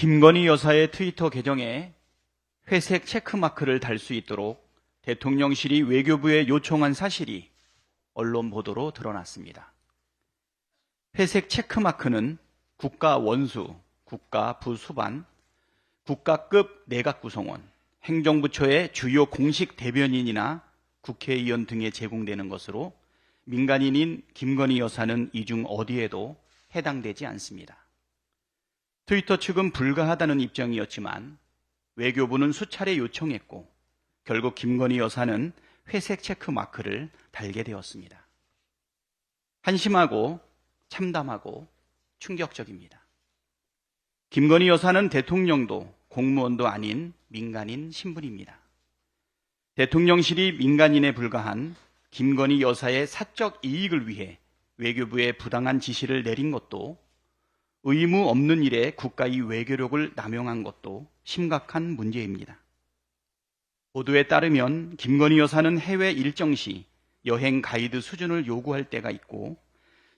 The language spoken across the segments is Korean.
김건희 여사의 트위터 계정에 회색 체크마크를 달 수 있도록 대통령실이 외교부에 요청한 사실이 언론 보도로 드러났습니다. 회색 체크마크는 국가 원수, 국가 부수반, 국가급 내각구성원, 행정부처의 주요 공식 대변인이나 국회의원 등에 제공되는 것으로 민간인인 김건희 여사는 이 중 어디에도 해당되지 않습니다. 트위터 측은 불가하다는 입장이었지만 외교부는 수차례 요청했고 결국 김건희 여사는 회색 체크 마크를 달게 되었습니다. 한심하고 참담하고 충격적입니다. 김건희 여사는 대통령도 공무원도 아닌 민간인 신분입니다. 대통령실이 민간인에 불과한 김건희 여사의 사적 이익을 위해 외교부에 부당한 지시를 내린 것도, 의무 없는 일에 국가의 외교력을 남용한 것도 심각한 문제입니다. 보도에 따르면 김건희 여사는 해외 일정 시 여행 가이드 수준을 요구할 때가 있고,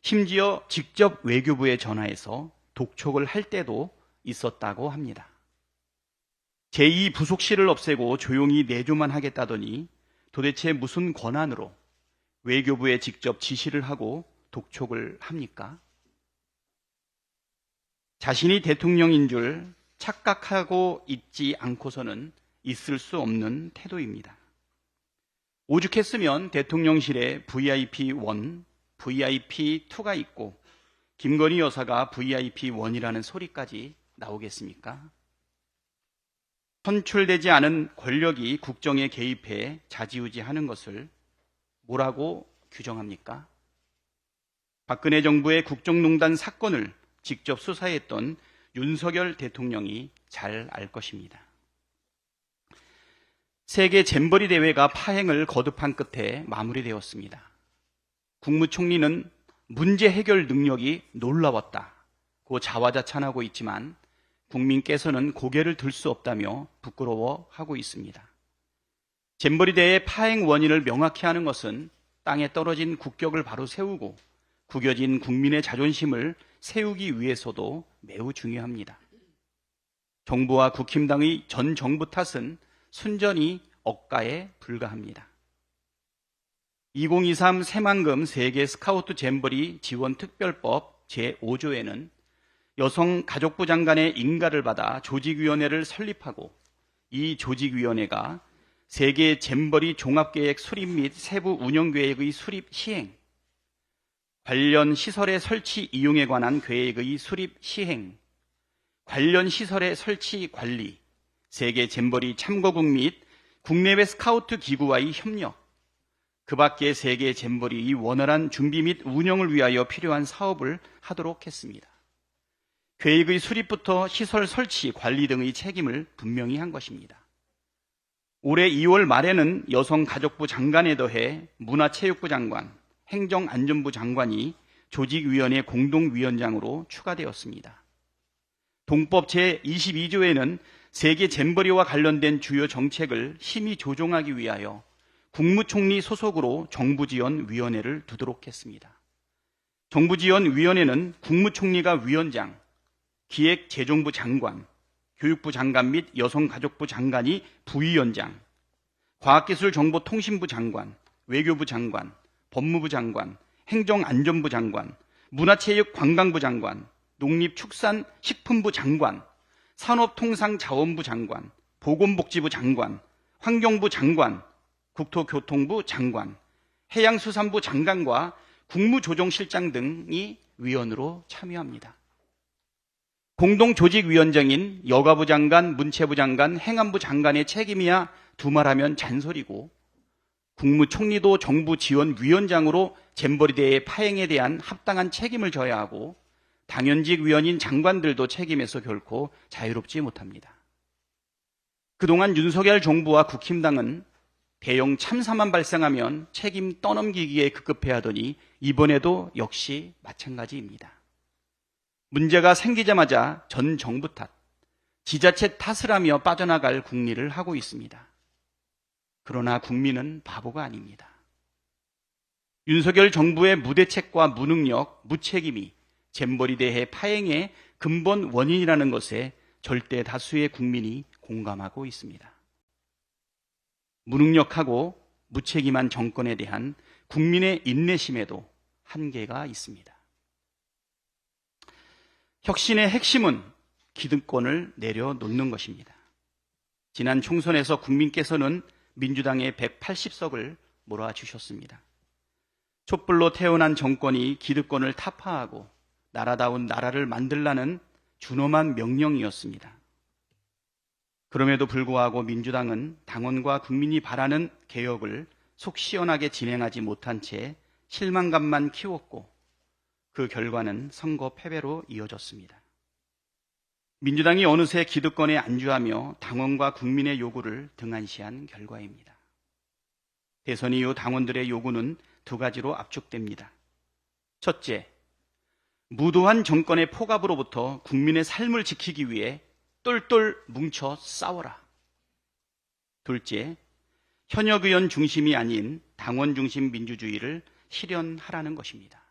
심지어 직접 외교부에 전화해서 독촉을 할 때도 있었다고 합니다. 제2부속실을 없애고 조용히 내조만 하겠다더니 도대체 무슨 권한으로 외교부에 직접 지시를 하고 독촉을 합니까? 자신이 대통령인 줄 착각하고 있지 않고서는 있을 수 없는 태도입니다. 오죽했으면 대통령실에 VIP1, VIP2가 있고 김건희 여사가 VIP1이라는 소리까지 나오겠습니까? 선출되지 않은 권력이 국정에 개입해 좌지우지하는 것을 뭐라고 규정합니까? 박근혜 정부의 국정농단 사건을 직접 수사했던 윤석열 대통령이 잘 알 것입니다. 세계 잼버리 대회가 파행을 거듭한 끝에 마무리되었습니다. 국무총리는 문제 해결 능력이 놀라웠다고 자화자찬하고 있지만 국민께서는 고개를 들 수 없다며 부끄러워하고 있습니다. 잼버리 대회 파행 원인을 명확히 하는 것은 땅에 떨어진 국격을 바로 세우고 구겨진 국민의 자존심을 세우기 위해서도 매우 중요합니다. 정부와 국힘당의 전 정부 탓은 순전히 억가에 불과합니다. 2023 새만금 세계 스카우트 잼버리 지원 특별법 제5조에는 여성가족부 장관의 인가를 받아 조직위원회를 설립하고 이 조직위원회가 세계 잼버리 종합계획 수립 및 세부 운영계획의 수립 시행, 관련 시설의 설치 이용에 관한 계획의 수립 시행, 관련 시설의 설치 관리, 세계 잼버리 참가국 및 국내외 스카우트 기구와의 협력, 그 밖에 세계 잼버리의 원활한 준비 및 운영을 위하여 필요한 사업을 하도록 했습니다. 계획의 수립부터 시설 설치, 관리 등의 책임을 분명히 한 것입니다. 올해 2월 말에는 여성가족부 장관에 더해 문화체육부 장관, 행정안전부 장관이 조직위원회 공동위원장으로 추가되었습니다. 동법 제22조에는 세계 잼버리와 관련된 주요 정책을 심의 조정하기 위하여 국무총리 소속으로 정부지원위원회를 두도록 했습니다. 정부지원위원회는 국무총리가 위원장, 기획재정부 장관, 교육부 장관 및 여성가족부 장관이 부위원장, 과학기술정보통신부 장관, 외교부 장관, 법무부 장관, 행정안전부 장관, 문화체육관광부 장관, 농립축산식품부 장관, 산업통상자원부 장관, 보건복지부 장관, 환경부 장관, 국토교통부 장관, 해양수산부 장관과 국무조정실장 등이 위원으로 참여합니다. 공동조직위원장인 여가부 장관, 문체부 장관, 행안부 장관의 책임이야 두말하면 잔소리고 국무총리도 정부지원위원장으로 잼버리 대회 파행에 대한 합당한 책임을 져야 하고 당연직 위원인 장관들도 책임에서 결코 자유롭지 못합니다. 그동안 윤석열 정부와 국힘당은 대형 참사만 발생하면 책임 떠넘기기에 급급해하더니 이번에도 역시 마찬가지입니다. 문제가 생기자마자 전 정부 탓, 지자체 탓을 하며 빠져나갈 궁리를 하고 있습니다. 그러나 국민은 바보가 아닙니다. 윤석열 정부의 무대책과 무능력, 무책임이 잼버리 대회 파행의 근본 원인이라는 것에 절대 다수의 국민이 공감하고 있습니다. 무능력하고 무책임한 정권에 대한 국민의 인내심에도 한계가 있습니다. 혁신의 핵심은 기득권을 내려놓는 것입니다. 지난 총선에서 국민께서는 민주당의 180석을 몰아주셨습니다. 촛불로 태어난 정권이 기득권을 타파하고 나라다운 나라를 만들라는 준엄한 명령이었습니다. 그럼에도 불구하고 민주당은 당원과 국민이 바라는 개혁을 속 시원하게 진행하지 못한 채 실망감만 키웠고 그 결과는 선거 패배로 이어졌습니다. 민주당이 어느새 기득권에 안주하며 당원과 국민의 요구를 등한시한 결과입니다. 대선 이후 당원들의 요구는 두 가지로 압축됩니다. 첫째, 무도한 정권의 포갑으로부터 국민의 삶을 지키기 위해 똘똘 뭉쳐 싸워라. 둘째, 현역 의원 중심이 아닌 당원 중심 민주주의를 실현하라는 것입니다.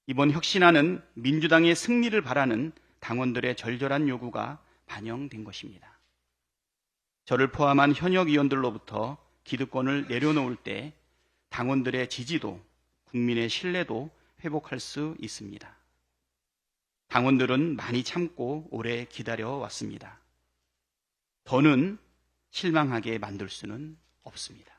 이번 혁신안은 민주당의 승리를 바라는 당원들의 절절한 요구가 반영된 것입니다. 저를 포함한 현역 의원들로부터 기득권을 내려놓을 때 당원들의 지지도, 국민의 신뢰도 회복할 수 있습니다. 당원들은 많이 참고 오래 기다려왔습니다. 더는 실망하게 만들 수는 없습니다.